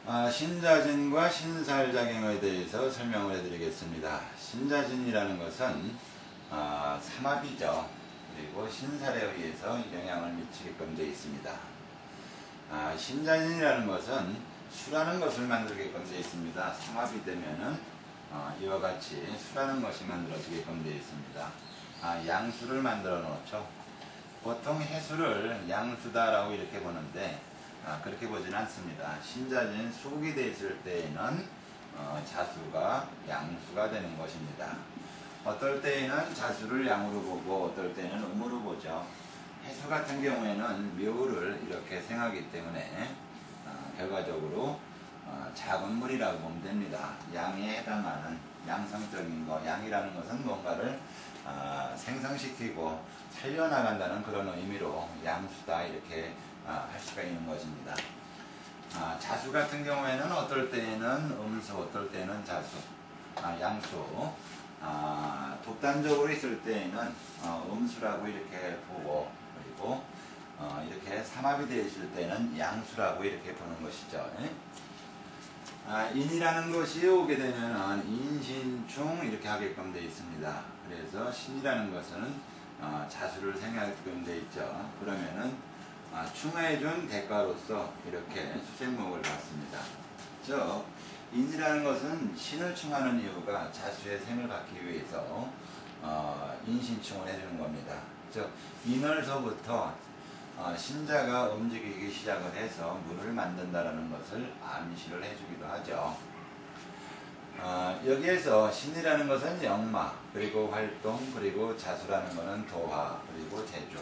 신자진과 신살작용에 대해서 설명을 해드리겠습니다. 신자진이라는 것은 삼합이죠. 그리고 신살에 의해서 영향을 미치게끔 되어 있습니다. 신자진이라는 것은 수라는 것을 만들게끔 되어 있습니다. 삼합이 되면은 이와 같이 수라는 것이 만들어지게끔 되어 있습니다. 양수를 만들어 놓죠. 보통 해수를 양수다라고 이렇게 보는데 그렇게 보진 않습니다. 신자진 수국이 되어 있을 때에는 자수가 양수가 되는 것입니다. 어떨 때에는 자수를 양으로 보고 어떨 때는 음으로 보죠. 해수 같은 경우에는 묘를 이렇게 생하기 때문에 결과적으로 작은 물이라고 보면 됩니다. 양에 해당하는 양성적인 거, 양이라는 것은 뭔가를 생성시키고 살려나간다는 그런 의미로 양수다 이렇게 할 수가 있는 것입니다. 자수 같은 경우에는 어떨 때에는 음수, 어떨 때는 자수, 양수, 독단적으로 있을 때에는 음수라고 이렇게 보고, 그리고 이렇게 삼합이 되어 있을 때는 양수라고 이렇게 보는 것이죠. 인이라는 것이 오게 되면 인신충 이렇게 하게끔 되어 있습니다. 그래서 신이라는 것은 자수를 생각하게끔 되어 있죠. 그러면은 충해준 대가로서 이렇게 수생목을 받습니다. 즉 인이라는 것은 신을 충하는 이유가 자수의 생을 받기 위해서 인신충을 해주는 겁니다. 즉 인을서부터 신자가 움직이기 시작을 해서 물을 만든다라는 것을 암시를 해주기도 하죠. 여기에서 신이라는 것은 영마, 그리고 활동, 그리고 자수라는 것은 도화, 그리고 제주.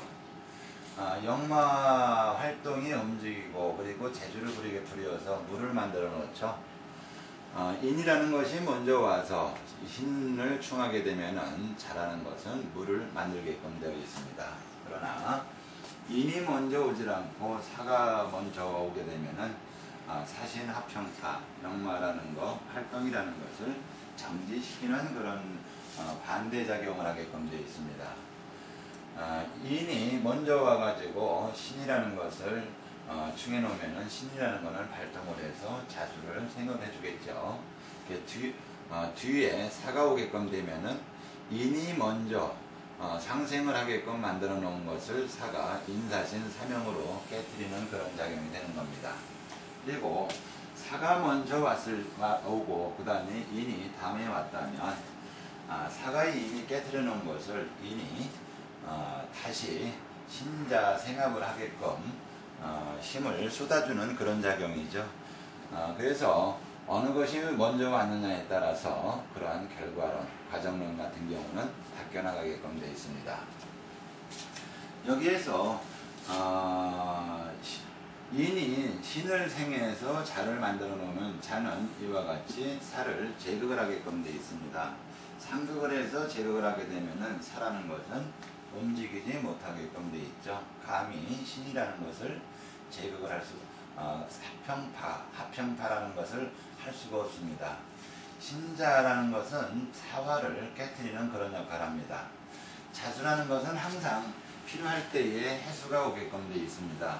영마 활동이 움직이고 그리고 제주를 부리게 부려서 물을 만들어 놓죠. 인이라는 것이 먼저 와서 신을 충하게 되면은 잘하는 것은 물을 만들게끔 되어 있습니다. 그러나 인이 먼저 오질 않고 사가 먼저 오게 되면은 사신 합평파, 영마라는 것, 활동이라는 것을 정지시키는 그런 반대작용을 하게끔 되어 있습니다. 인이 먼저 와가지고 신이라는 것을 충해 놓으면은 신이라는 것을 발동을 해서 자수를 생각해 주겠죠. 뒤에 사가 오게끔 되면은 인이 먼저 상생을 하게끔 만들어 놓은 것을 사가 인사신 사명으로 깨뜨리는 그런 작용이 되는 겁니다. 그리고 사가 먼저 오고 그 다음에 인이 다음에 왔다면 사가의 인이 깨뜨려 놓은 것을 인이 다시 신자 생합을 하게끔 힘을 쏟아주는 그런 작용이죠. 그래서 어느 것이 먼저 왔느냐에 따라서 그러한 결과론, 과정론 같은 경우는 바뀌어나가게끔 되어 있습니다. 여기에서 인이 신을 생해서 자를 만들어 놓으면 자는 이와 같이 사를 제극을 하게끔 되어 있습니다. 상극을 해서 제극을 하게 되면은 사라는 것은 움직이지 못하게끔 되어 있죠. 감히 신이라는 것을 제극을 할 수, 합평파라는 것을 할 수가 없습니다. 신자라는 것은 사화를 깨뜨리는 그런 역할을 합니다. 자수라는 것은 항상 필요할 때에 해수가 오게끔 되어 있습니다.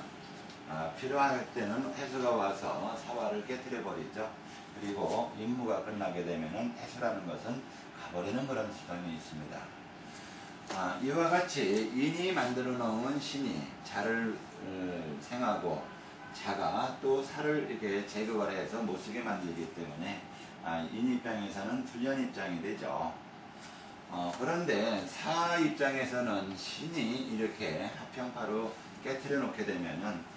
필요할 때는 해수가 와서 사화를 깨뜨려 버리죠. 그리고 임무가 끝나게 되면은 해수라는 것은 가버리는 그런 수단이 있습니다. 이와 같이 인이 만들어 놓은 신이 자를 생하고 자가 또 사를 이렇게 제거를 해서 못쓰게 만들기 때문에 인 입장에서는 불련 입장이 되죠. 그런데 사 입장에서는 신이 이렇게 합평파로 깨뜨려 놓게 되면은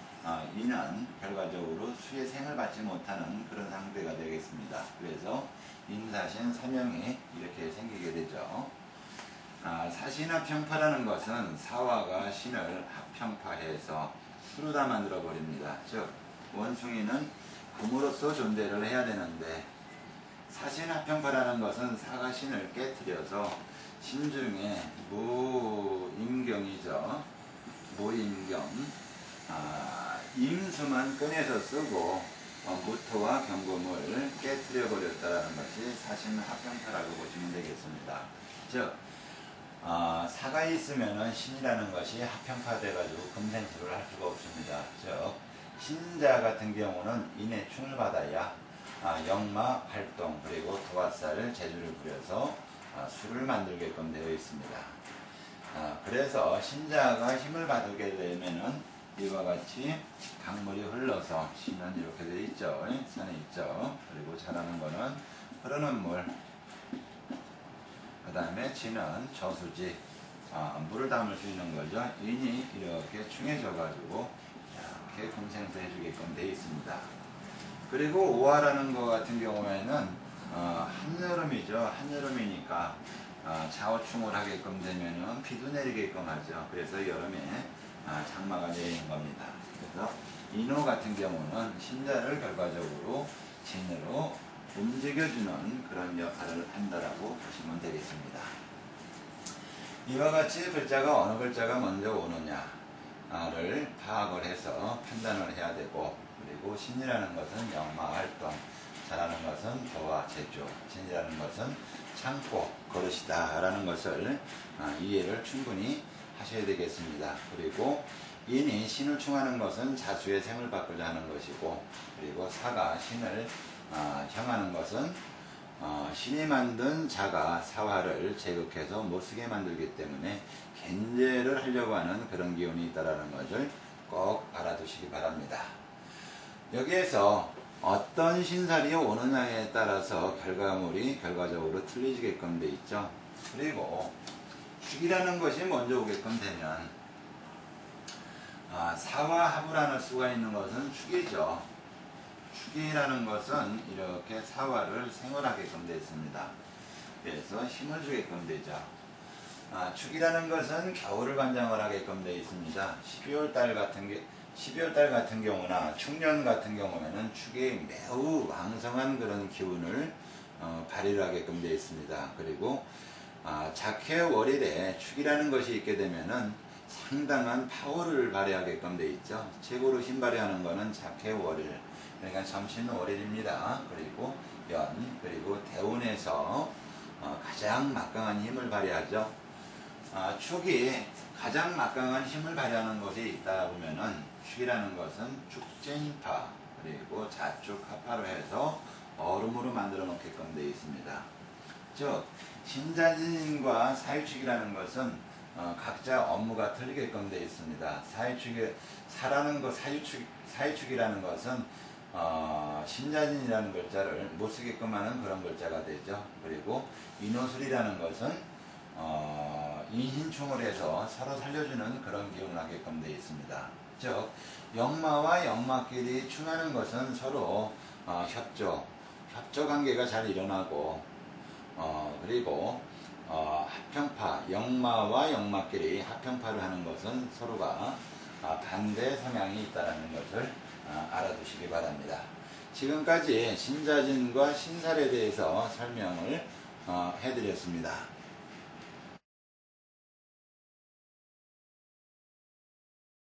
인은 결과적으로 수의 생을 받지 못하는 그런 상태가 되겠습니다. 그래서 인사신 사명이 이렇게 생기게 되죠. 사신합평파라는 것은 사화가 신을 합평파해서 수로 다 만들어 버립니다. 즉 원숭이는 금으로서 존재를 해야 되는데 사신합평파라는 것은 사가 신을 깨뜨려서 신중에 무임경이죠. 무임경, 임수만 꺼내서 쓰고 무토와 경금을 깨뜨려 버렸다는 것이 사신합평파라고 보시면 되겠습니다. 즉 사가 있으면은 신이라는 것이 합평파돼가지고 금생수를 할 수가 없습니다. 즉 신자 같은 경우는 인의 충을 받아야 역마 활동 그리고 도화살 재주를 부려서 술을 만들게끔 되어 있습니다. 그래서 신자가 힘을 받게 되면은 이와 같이 강물이 흘러서 신은 이렇게 되어 있죠. 산에 있죠. 그리고 자라는 거는 흐르는 물, 그 다음에 지는 저수지, 물을 담을 수 있는 거죠. 인이 이렇게 충해져 가지고 이렇게 금생수 해주게끔 되어 있습니다. 그리고 오화라는 것 같은 경우에는 한여름이죠. 한여름이니까 자오충을 하게끔 되면은 비도 내리게끔 하죠. 그래서 여름에 장마가 내리는 겁니다. 그래서 인호 같은 경우는 신자를 결과적으로 진으로 움직여주는 그런 역할을 한다라고 보시면 되겠습니다. 이와 같이 글자가 어느 글자가 먼저 오느냐를 파악을 해서 판단을 해야 되고, 그리고 신이라는 것은 역마 활동, 자라는 것은 도화 제조, 진이라는 것은 창고 그릇이다 라는 것을 이해를 충분히 하셔야 되겠습니다. 그리고 인이 신을 충하는 것은 자수의 생을 받고자 하는 것이고, 그리고 사가 신을 형하는 것은 신이 만든 자가 사화를 제극해서 못쓰게 만들기 때문에 견제를 하려고 하는 그런 기운이 있다는 것을 꼭 알아두시기 바랍니다. 여기에서 어떤 신살이 오느냐에 따라서 결과물이 결과적으로 틀리게끔 돼 있죠. 그리고 축이라는 것이 먼저 오게끔 되면 사와 합을 수가 있는 것은 축이죠. 축이라는 것은 이렇게 사화를 생활하게끔 되어 있습니다. 그래서 힘을 주게끔 되죠. 축이라는 것은 겨울을 관장을 하게끔 되어 있습니다. 12월 달 같은 경우나 축년 같은 경우에는 축이 매우 왕성한 그런 기운을 발휘를 하게끔 되어 있습니다. 그리고 작해월일에 축이라는 것이 있게 되면은 상당한 파워를 발휘하게끔 되어 있죠. 최고로 힘 발휘하는 것은 작해월일, 그러니까 점신월일입니다. 그리고 연, 그리고 대운에서 가장 막강한 힘을 발휘하죠. 축이 가장 막강한 힘을 발휘하는 것이 있다 보면은 축이라는 것은 축쟁파 그리고 자축하파로 해서 얼음으로 만들어 놓게끔 되어 있습니다. 즉 신자진과 사유축이라는 것은 각자 업무가 틀리게끔 되어 있습니다. 사유축이라는 것은 신자진이라는 글자를 못 쓰게끔 하는 그런 글자가 되죠. 그리고 인호술이라는 것은 인신충을 해서 서로 살려주는 그런 기운을 하게끔 되어 있습니다. 즉 역마와 역마끼리 충하는 것은 서로 협조 관계가 잘 일어나고, 그리고 합평파, 역마와 역마끼리 합평파를 하는 것은 서로가 반대 성향이 있다는 것을 알아두시기 바랍니다. 지금까지 신자진과 신살에 대해서 설명을 해드렸습니다.